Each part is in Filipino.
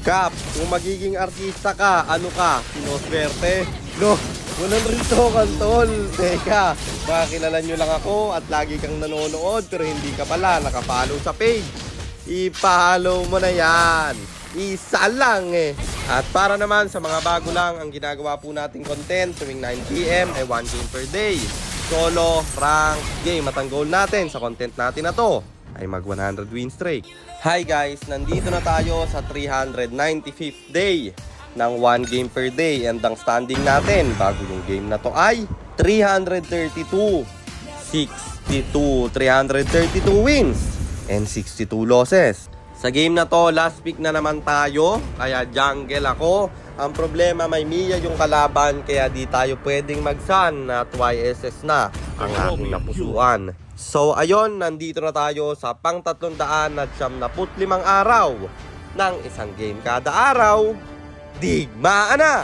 Kap, kung magiging artista ka, ano ka? Sinoswerte? No, walang rito kantol. Teka, makakilala nyo lang ako at lagi kang nanonood pero hindi ka pala nakapollow sa page. I-follow mo na yan. Isa lang eh. At para naman sa mga bago lang, ang ginagawa po nating content tuwing 9 PM ay 1 game per day. Solo, rank, game. At ang goal natin sa content natin na to ay mag 100 win streak. Hi guys, nandito na tayo sa 395th day ng 1 game per day. And ang standing natin bago yung game na to ay 332, 62, 332 wins and 62 losses. Sa game na to, last pick na naman tayo, kaya jungle ako. Ang problema, may Mia yung kalaban, kaya di tayo pwedeng mag-sun at YSS na ang aking napusuan. So ayun, nandito na tayo sa pang 375 araw ng isang game kada araw. Digmaan na!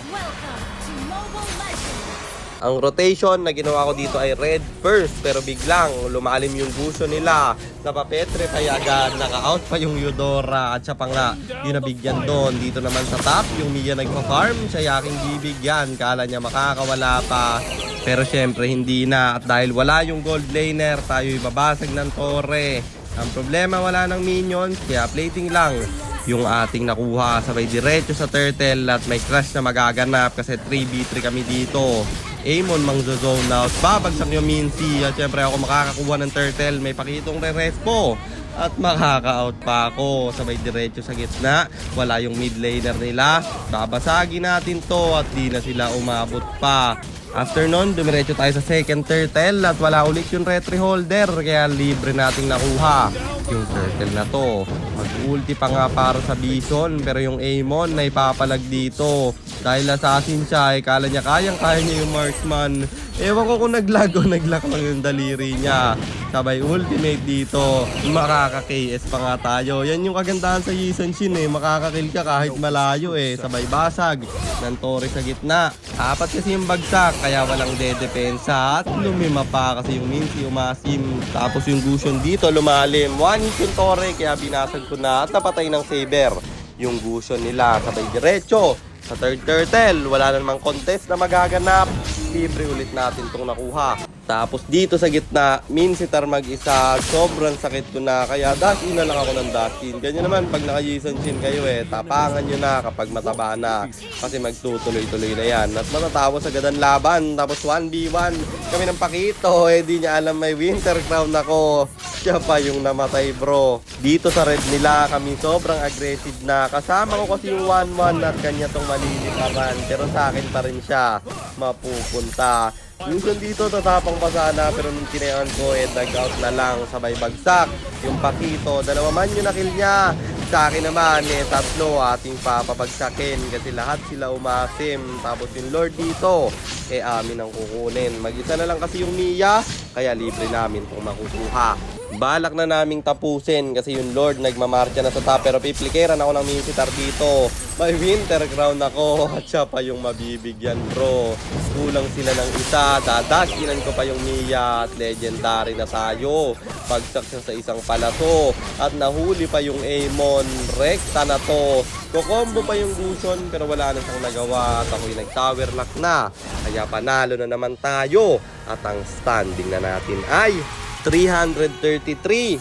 Ang rotation na ginawa ko dito ay red first, pero biglang lumalim yung gusto nila. Napapetre kaya agad, naka-out pa yung Eudora at siya pa nga yung nabigyan doon. Dito naman sa top, yung Mia nagpa-farm, siya yaking bibigyan. Kala niya makakawala pa, pero syempre hindi na. At dahil wala yung gold laner, tayo ibabasag ng torre. Ang problema, wala ng minions, kaya plating lang yung ating nakuha. Sabay diretso sa turtle at may crush na magaganap kasi 3v3 kami dito. Amon mangzo-zone out, babagsak yung Mincy at syempre ako makakakuha ng turtle, may pakitong re-respo at makaka-out pa ako. Sabay diretso sa gitna, wala yung mid laner nila, babasagin natin to at di na sila umabot pa. After nun, dumiretso tayo sa second turtle at wala ulit yung retry holder, kaya libre nating nakuha yung turtle na to. Mag-ulti pa nga para sa Bison, pero yung Amon na ipapalag dito. Dahil assassin siya, kala niya kayang-kaya niya yung marksman. Ewan ko kung naglag o naglock lang yung daliri niya. Sabay ultimate dito, makaka-KS pa nga tayo. Yan yung kagandahan sa Yisan Shin eh, makaka-kill ka kahit malayo eh. Sabay basag ng torre sa gitna. Apat kasi yung bagsak, kaya walang dedepensa. At lumima pa kasi yung Mincy umasim. Tapos yung Gusion dito lumalim. One hit yung torre, kaya binasag ko na at napatay ng Saber yung Gusion nila. Sabay diretso sa third turtle, wala na namang contest na magaganap. Libre ulit natin itong nakuha. Tapos dito sa gitna, Minsitar mag-isa, sobrang sakit ko na, kaya dash in na lang ako ng dash in. Ganyan naman pag naka-Yisan Shin kayo eh, tapangan nyo na kapag mataba na, kasi magtutuloy-tuloy na yan. At matatapos agad ang laban, tapos 1v1 kami ng Pakito, eh di niya alam may winter crown ako. Siya pa yung namatay bro. Dito sa red nila, kami sobrang aggressive na. Kasama ko kasi yung 1-1 at kanya tong malilitaran, pero sa akin pa rin siya mapupunta. Minsan dito tatapang pa sana, pero nung kinayaan ko dag-out na lang, sabay bagsak yung Pakito. Dalawa man yung nakill niya. Sa akin naman tatlo ating papabagsakin kasi lahat sila umasim. Tapos yung Lord dito amin ang kukunin. Mag-isa na lang kasi yung Mia, kaya libre namin kung makukuha. Balak na naming tapusin kasi yung Lord nagmamarcha na sa top, pero piplikeran ako ng Minsitar dito. May winter crown ako at siya pa yung mabibigyan bro. Kulang sila ng isa, dadashinan ko pa yung Mia at legendary na tayo. Pagsak siya sa isang palato at nahuli pa yung Amon. Rekta na to. Kukombo pa yung Gusion pero wala na siyang nagawa at ako'y nag-tower lock na. Kaya panalo na naman tayo at ang standing na natin ay 333,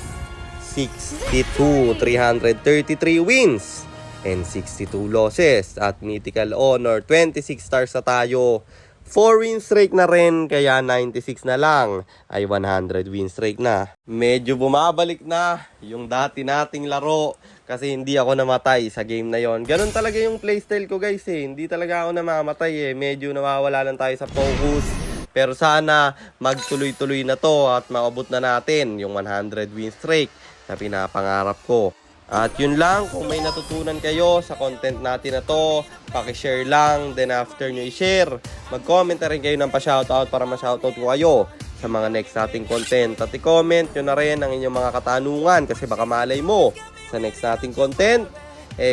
62, 333 wins and 62 losses. At mythical honor, 26 stars na tayo. 4 win streak na rin, kaya 96 na lang ay 100 win streak na. Medyo bumabalik na yung dati nating laro kasi hindi ako namatay sa game na yon. Ganun talaga yung playstyle ko guys eh. Hindi talaga ako namamatay eh. Medyo nawawala lang tayo sa focus. Pero sana magtuloy-tuloy na to at maabot na natin yung 100 win streak na pinapangarap ko. At yun lang, kung may natutunan kayo sa content natin na to, pakishare lang, then after nyo i-share, mag-comment na rin kayo ng pa-shoutout para ma-shoutout ko kayo sa mga next nating content. At i-comment nyo na rin ang inyong mga katanungan kasi baka malay mo sa next nating content,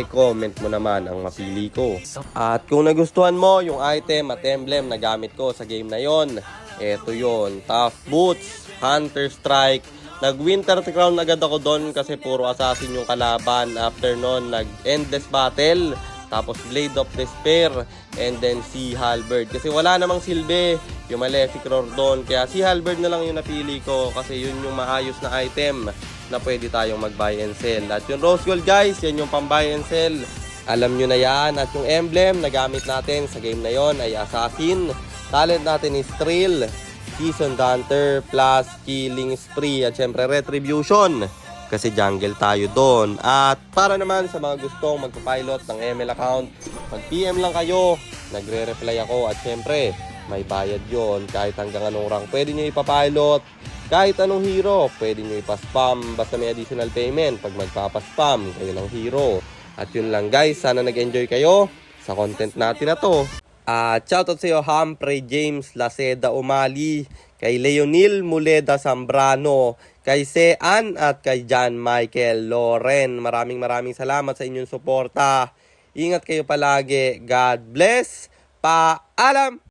comment mo naman ang mapili ko. At kung nagustuhan mo yung item at emblem na gamit ko sa game na yon, eto yon, Tough Boots, Hunter Strike, Nag-winter crown agad ako doon kasi puro assassin yung kalaban. After nun, nag-endless battle. Tapos Blade of Despair. And then si Halberd. Kasi wala namang silbi yung Malefic Roar doon. Kaya si Halberd na lang yung napili ko. Kasi yun yung maayos na item na pwede tayong mag-buy and sell. At yung Rose Gold guys, yan yung pang-buy and sell. Alam nyo na yan. At yung emblem na gamit natin sa game na yon ay Assassin. Talent natin is Thrill, Seasoned Hunter, plus Killing Spree, at syempre Retribution. Kasi jungle tayo doon. At para naman sa mga gustong magpapilot ng ML account, mag-PM lang kayo. Nagre-reply ako. At syempre, may bayad yon. Kahit hanggang anong rank pwede nyo ipapilot. Kahit anong hero, pwede nyo ipaspam. Basta may additional payment pag magpapaspam kayo ng hero. At yun lang guys, sana nag-enjoy kayo sa content natin na to. Shoutout sa iyo Humphrey James Laceda Umali, kay Leonil Muleda Zambrano, kay Sean at kay John Michael Loren. Maraming salamat sa inyong suporta. Ingat kayo palagi. God bless. Paalam!